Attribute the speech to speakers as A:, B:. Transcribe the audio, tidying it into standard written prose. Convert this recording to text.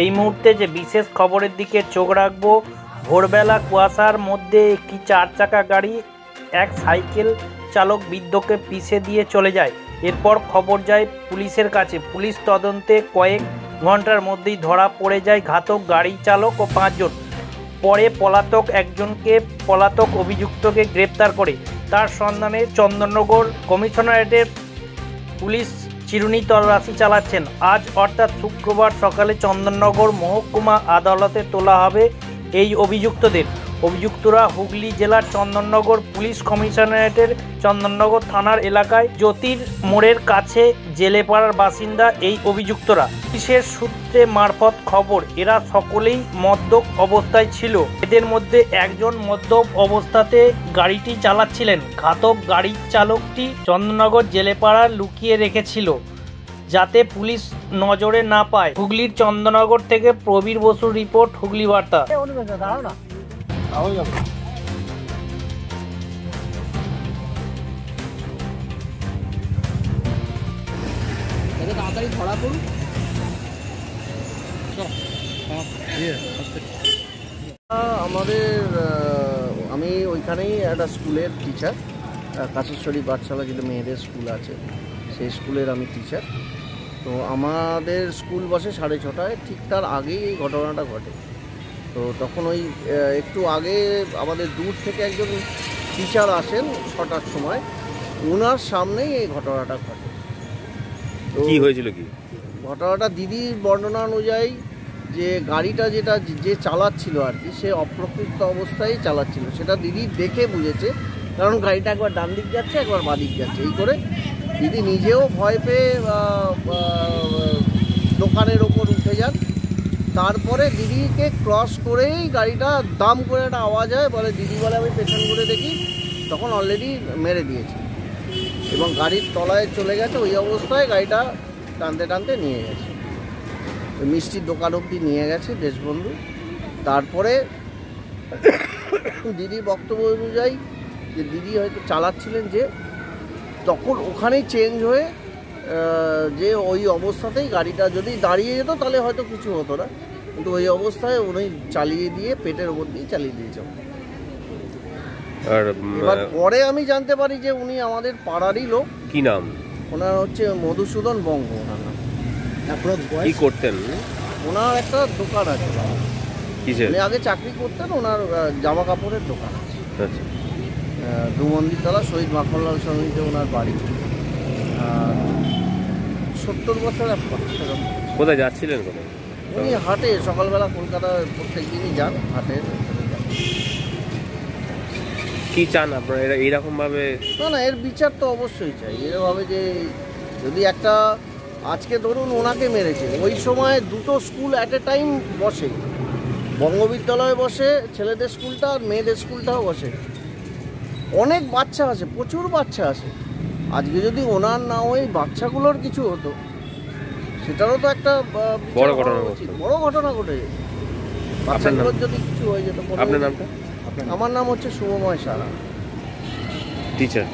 A: এই মুহূর্তে যে বিশেষ খবরের দিকে চোখ রাখবো, ভোরবেলা কুয়াশার মধ্যে একটি 4 চাকা গাড়ি এক সাইকেল চালক বৃদ্ধকে পিষে দিয়ে চলে যায়। এরপর খবর যায় পুলিশের কাছে। পুলিশ তদন্তে কয়েক ঘন্টার মধ্যেই ধরা পড়ে যায় ঘাতক গাড়ি চালক ও 5 জন। পরে পলাতক অভিযুক্তকে গ্রেপ্তার করে। তার সন্ধানে চন্দননগর কমিশনারেটের পুলিশ চিরুনি তল্লাশি চালাচ্ছেন। আজ অর্থাৎ শুক্রবার সকালে চন্দননগর মহকুমা আদালতে তোলা হবে এই অভিযুক্তরা হুগলি জেলার চন্দননগর পুলিশ কমিশনারেটের চন্দননগর থানার এলাকায় জ্যোতির মোড়ের কাছে জেলেপাড়ার বাসিন্দা। এই অভিযুক্তরা পুলিশের সূত্রে মারফত খবর, এরা সকলেই মদ্যপ অবস্থায় ছিল। এদের মধ্যে একজন মদ্যপ অবস্থাতে গাড়িটি চালাচ্ছিলেন। ঘাতক গাড়ি চালকটি চন্দননগর জেলেপাড়া লুকিয়ে রেখেছিল যাতে পুলিশ নজরে না পায়। হুগলির চন্দননগর থেকে প্রবীর বসুর রিপোর্ট, হুগলি বার্তা।
B: তাড়াতাড়ি ধরা পড়ুন।
C: আমি ওইখানেই একটা স্কুলের টিচার, কাশেশ্বরী পাঠশালা যেটা মেয়েদের স্কুল আছে, সেই স্কুলের আমি টিচার। তো আমাদের স্কুল বসে 6:30, ঠিক তার আগেই এই ঘটনাটা ঘটে। তো তখন ওই একটু আগে আমাদের দূর থেকে একজন টিচার আসেন 6টার সময়, ওনার সামনেই এই ঘটনাটা ঘটে। তো
D: কি হয়েছিল? কি
C: ঘটনাটা দিদির বর্ণনা অনুযায়ী যে গাড়িটা যে চালাচ্ছিল আর কি, সে অপ্রকৃত অবস্থায় চালাচ্ছিল, সেটা দিদি দেখে বুঝেছে। কারণ গাড়িটা একবার ডান দিক যাচ্ছে, একবার বাঁ দিক যাচ্ছে। এই করে দিদি নিজেও ভয় পেয়ে দোকানের ওপর উঠে যান। তারপরে দিদিকে ক্রস করেই গাড়িটা দাম করে একটা আওয়াজ হয়, দিদি বলে আমি পেছন করে দেখি, তখন অলরেডি মেরে দিয়েছে এবং গাড়ির তলায় চলে গেছে। ওই অবস্থায় গাড়িটা টানতে নিয়ে গেছে, মিষ্টির দোকান অবধি নিয়ে গেছে দেশবন্ধু। তারপরে দিদির বক্তব্য অনুযায়ী যে দিদি হয়তো চালাচ্ছিলেন, যে তখন ওখানেই চেঞ্জ হয়ে যে ওই অবস্থাতেই গাড়িটা যদি দাঁড়িয়ে যেত তাহলে হয়তো কিছু হতো না, কিন্তু ওই অবস্থায় উনি চালিয়ে দিয়ে পেটের ওপর দিয়ে চালিয়ে দিয়েছে। এবার পরে আমি জানতে পারি যে উনি আমাদের পাড়ারই লোক।
D: কি নাম
C: ওনার? হচ্ছে মধুসূদন বঙ্গ ওনার নাম।
D: কি করতেন?
C: ওনার একটা দোকান আছে, উনি আগে চাকরি করতেন, ওনার জামা কাপড়ের দোকান আছে। 2 মন্দিরতলা, শহীদ মাখনলাল সমিতিতে ওনার বাড়ি। 70 বছর।
D: কোথায় যাচ্ছিলেন?
C: উনি হাটে, সকালবেলা কলকাতায় প্রত্যেক দিনই যান হাটে।
D: কি চান আপনারা এইরকম ভাবে?
C: না, এর বিচার তো অবশ্যই চাই। এরভাবে যে যদি একটা, আজকে ধরুন ওনাকে মেরেছে, ওই সময় 2টো স্কুল অ্যাট এ টাইম বসে, বঙ্গবিদ্যালয় বসে ছেলেদের স্কুলটা, আর মেয়েদের স্কুলটাও বসে। অনেক বাচ্চা আছে, প্রচুর বাচ্চা আছে। আজকে যদি ওনার না ওই বাচ্চাগুলোর কিছু হতো, সেটারও তো একটা বড় ঘটনা ঘটে যেত। বাচ্চাগুলোর যদি কিছু হয়ে যেত।
D: আপনার নামটা?
C: আমার নাম হচ্ছে শুভময় সারা,
D: টিচার।